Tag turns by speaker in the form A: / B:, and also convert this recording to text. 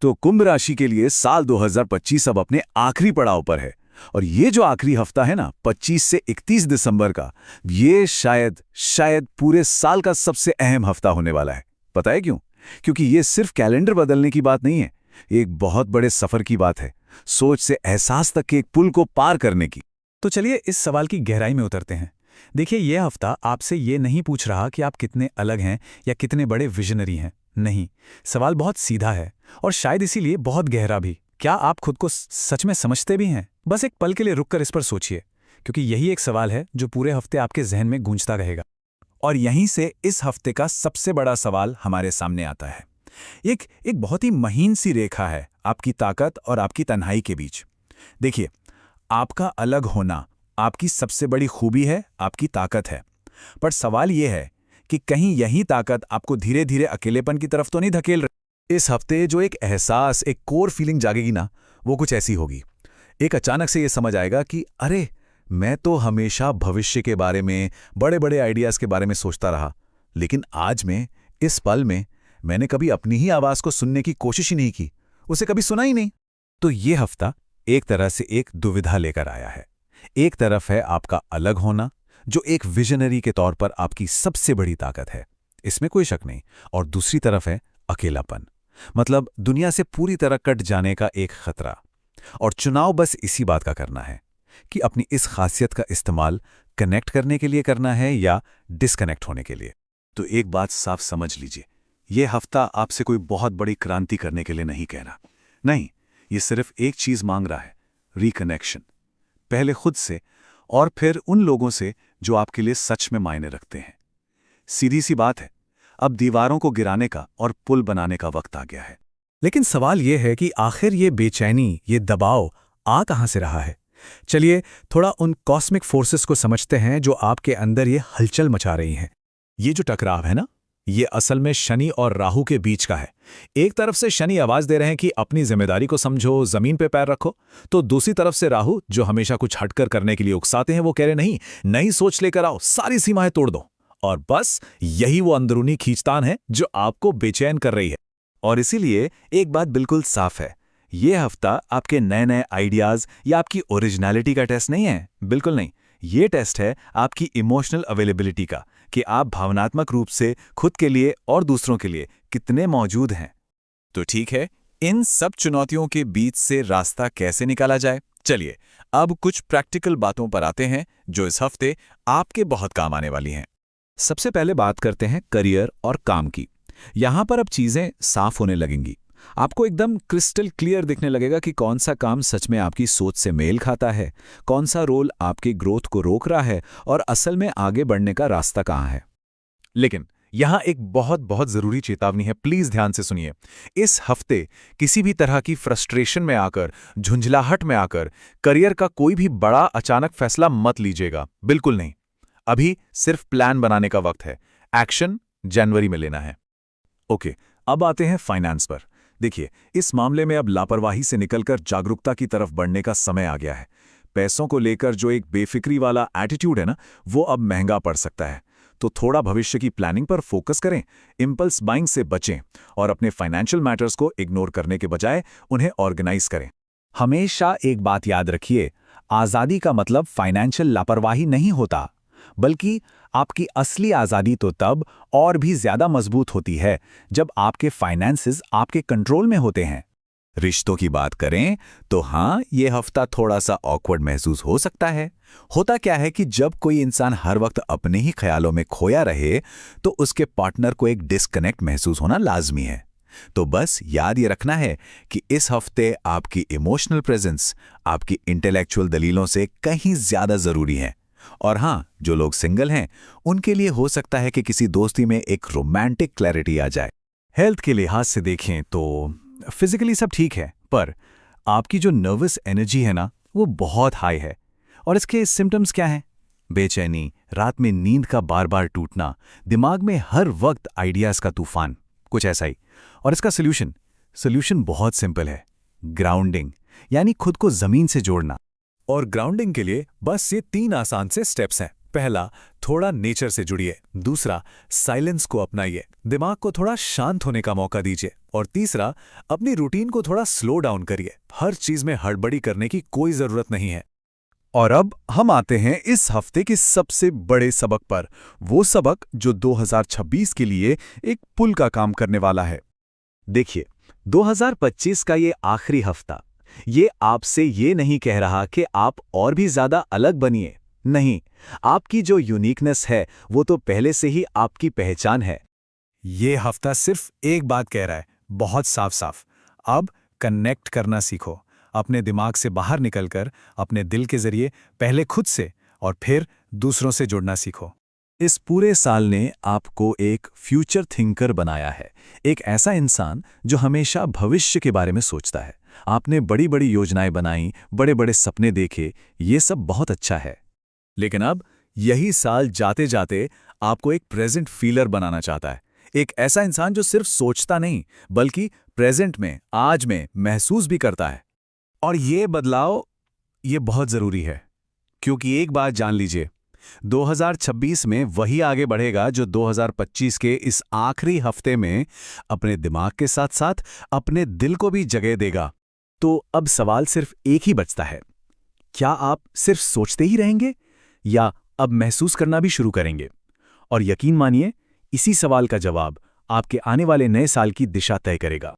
A: तो कुंभ राशि के लिए साल 2025 अब अपने आखिरी पड़ाव पर है। और ये जो आखिरी हफ्ता है ना, 25 से 31 दिसंबर का, ये शायद पूरे साल का सबसे अहम हफ्ता होने वाला है। पता है क्यों? क्योंकि ये सिर्फ कैलेंडर बदलने की बात नहीं है, एक बहुत बड़े सफर की बात है, सोच से एहसास तक के एक पुल को पार करने की।
B: तो चलिए इस सवाल की गहराई में उतरते हैं। देखिए, यह हफ्ता आपसे ये नहीं पूछ रहा कि आप कितने अलग हैं या कितने बड़े विजनरी हैं। नहीं, सवाल बहुत सीधा है और शायद इसीलिए बहुत गहरा भी। क्या आप खुद को सच में समझते भी हैं? बस एक पल के लिए रुककर इस पर सोचिए, क्योंकि यही एक सवाल है जो पूरे हफ्ते आपके जहन में गूंजता रहेगा। और यहीं से इस हफ्ते का सबसे बड़ा सवाल हमारे सामने आता है। एक बहुत ही महीन सी रेखा है आपकी ताकत और आपकी तन्हाई के बीच। देखिए, आपका अलग होना आपकी सबसे बड़ी खूबी है, आपकी ताकत है। पर सवाल यह है कि कहीं यही ताकत आपको धीरे धीरे अकेलेपन की तरफ तो नहीं धकेल रही?
A: इस हफ्ते जो एक एहसास, एक कोर फीलिंग जागेगी ना, वो कुछ ऐसी होगी। एक अचानक से ये समझ आएगा कि अरे, मैं तो हमेशा भविष्य के बारे में, बड़े बड़े आइडियाज़ के बारे में सोचता रहा, लेकिन आज में, इस पल में, मैंने कभी अपनी ही आवाज़ को सुनने की कोशिश ही नहीं की, उसे कभी सुना ही नहीं।
B: तो ये हफ्ता एक तरह से एक दुविधा लेकर आया है। एक तरफ है आपका अलग होना, जो एक विजनरी के तौर पर आपकी सबसे बड़ी ताकत है, इसमें कोई शक नहीं। और दूसरी तरफ है अकेलापन, मतलब दुनिया से पूरी तरह कट जाने का एक खतरा। और चुनाव बस इसी बात का करना है कि अपनी इस खासियत का इस्तेमाल कनेक्ट करने के लिए करना है या डिस्कनेक्ट होने के लिए।
A: तो एक बात साफ समझ लीजिए, यह हफ्ता आपसे कोई बहुत बड़ी क्रांति करने के लिए नहीं कह रहा। नहीं, ये सिर्फ एक चीज मांग रहा है, रिकनेक्शन। पहले खुद से और फिर उन लोगों से जो आपके लिए सच में मायने रखते हैं। सीधी सी बात है, अब दीवारों को गिराने का और पुल बनाने का वक्त आ गया है।
B: लेकिन सवाल यह है कि आखिर ये बेचैनी, ये दबाव आ कहां से रहा है? चलिए थोड़ा उन कॉस्मिक फोर्सेस को समझते हैं जो आपके अंदर ये हलचल मचा रही हैं। ये जो टकराव है ना, ये असल में शनि और राहु के बीच का है। एक तरफ से शनि आवाज दे रहे हैं कि अपनी जिम्मेदारी को समझो, जमीन पे पैर रखो, तो दूसरी तरफ से राहु, जो हमेशा कुछ हटकर करने के लिए उकसाते हैं, वो कह रहे नहीं, नई सोच लेकर आओ, सारी सीमाएं तोड़ दो। और बस यही वो अंदरूनी खींचतान है जो आपको बेचैन कर रही है।
A: और इसीलिए एक बात बिल्कुल साफ है, ये हफ्ता आपके नए नए आइडियाज या आपकी ओरिजिनलिटी का टेस्ट नहीं है, बिल्कुल नहीं। ये टेस्ट है आपकी इमोशनल अवेलेबिलिटी का, कि आप भावनात्मक रूप से खुद के लिए और दूसरों के लिए कितने मौजूद हैं।
B: तो ठीक है, इन सब चुनौतियों के बीच से रास्ता कैसे निकाला जाए? चलिए अब कुछ प्रैक्टिकल बातों पर आते हैं जो इस हफ्ते आपके बहुत काम आने वाली हैं। सबसे पहले बात करते हैं करियर और काम की। यहां पर अब चीजें साफ होने लगेंगी। आपको एकदम क्रिस्टल क्लियर दिखने लगेगा कि कौन सा काम सच में आपकी सोच से मेल खाता है, कौन सा रोल आपकी ग्रोथ को रोक रहा है और असल में आगे बढ़ने का रास्ता कहां है। लेकिन यहां एक बहुत बहुत जरूरी चेतावनी है, प्लीज ध्यान से सुनिए। इस हफ्ते किसी भी तरह की फ्रस्ट्रेशन में आकर, झुंझलाहट में आकर करियर का कोई भी बड़ा अचानक फैसला मत लीजिएगा, बिल्कुल नहीं। अभी सिर्फ प्लान बनाने का वक्त है, एक्शन जनवरी में लेना है। ओके, अब आते हैं फाइनेंस पर। देखिए, इस मामले में अब लापरवाही से निकलकर जागरूकता की तरफ बढ़ने का समय आ गया है। पैसों को लेकर जो एक बेफिक्री वाला एटीट्यूड है ना, वो अब महंगा पड़ सकता है। तो थोड़ा भविष्य की प्लानिंग पर फोकस करें, इंपल्स बाइंग से बचें और अपने फाइनेंशियल मैटर्स को इग्नोर करने के बजाय उन्हें ऑर्गेनाइज करें। हमेशा एक बात याद रखिए, आज़ादी का मतलब फाइनेंशियल लापरवाही नहीं होता, बल्कि आपकी असली आज़ादी तो तब और भी ज्यादा मजबूत होती है जब आपके फाइनेंसेस आपके कंट्रोल में होते हैं। रिश्तों की बात करें तो हाँ, ये हफ्ता थोड़ा सा ऑकवर्ड महसूस हो सकता है। होता क्या है कि जब कोई इंसान हर वक्त अपने ही ख्यालों में खोया रहे, तो उसके पार्टनर को एक डिस्कनेक्ट महसूस होना लाजमी है। तो बस याद ये रखना है कि इस हफ्ते आपकी इमोशनल प्रेजेंस आपकी इंटेलेक्चुअल दलीलों से कहीं ज्यादा जरूरी है। और हाँ, जो लोग सिंगल हैं, उनके लिए हो सकता है कि किसी दोस्ती में एक रोमांटिक क्लैरिटी आ जाए। हेल्थ के लिहाज से देखें तो फिजिकली सब ठीक है, पर आपकी जो नर्वस एनर्जी है ना, वो बहुत हाई है। और इसके सिम्टम्स क्या हैं? बेचैनी, रात में नींद का बार बार टूटना, दिमाग में हर वक्त आइडियाज का तूफान, कुछ ऐसा ही। और इसका सोल्यूशन बहुत सिंपल है, ग्राउंडिंग, यानी खुद को जमीन से जोड़ना। और ग्राउंडिंग के लिए बस ये 3 आसान से स्टेप्स हैं।
A: पहला, थोड़ा नेचर से जुड़िए। दूसरा, साइलेंस को अपनाइए, दिमाग को थोड़ा शांत होने का मौका दीजिए। और तीसरा, अपनी रूटीन को थोड़ा स्लो डाउन करिए। हर चीज में हड़बड़ी करने की कोई जरूरत नहीं है। और अब हम आते हैं इस हफ्ते के सबसे बड़े सबक पर, वो सबक जो 2026 के लिए एक पुल का काम करने वाला है। देखिए, 2025 का ये आखिरी हफ्ता, ये आपसे ये नहीं कह रहा कि आप और भी ज्यादा अलग बनिए। नहीं, आपकी जो यूनिकनेस है वो तो पहले से ही आपकी पहचान है।
B: ये हफ्ता सिर्फ एक बात कह रहा है, बहुत साफ साफ, अब कनेक्ट करना सीखो। अपने दिमाग से बाहर निकलकर अपने दिल के जरिए पहले खुद से और फिर दूसरों से जुड़ना सीखो।
A: इस पूरे साल ने आपको एक फ्यूचर थिंकर बनाया है, एक ऐसा इंसान जो हमेशा भविष्य के बारे में सोचता है। आपने बड़ी बड़ी योजनाएं बनाई, बड़े बड़े सपने देखे, ये सब बहुत अच्छा है। लेकिन अब यही साल जाते जाते आपको एक प्रेजेंट फीलर बनाना चाहता है, एक ऐसा इंसान जो सिर्फ सोचता नहीं बल्कि प्रेजेंट में, आज में महसूस भी करता है। और ये बदलाव, ये बहुत जरूरी है, क्योंकि एक बात जान लीजिए, 2026 में वही आगे बढ़ेगा जो 2025 के इस आखिरी हफ्ते में अपने दिमाग के साथ साथ अपने दिल को भी जगह देगा। तो अब सवाल सिर्फ एक ही बचता है, क्या आप सिर्फ सोचते ही रहेंगे या अब महसूस करना भी शुरू करेंगे? और यकीन मानिए, इसी सवाल का जवाब आपके आने वाले नए साल की दिशा तय करेगा।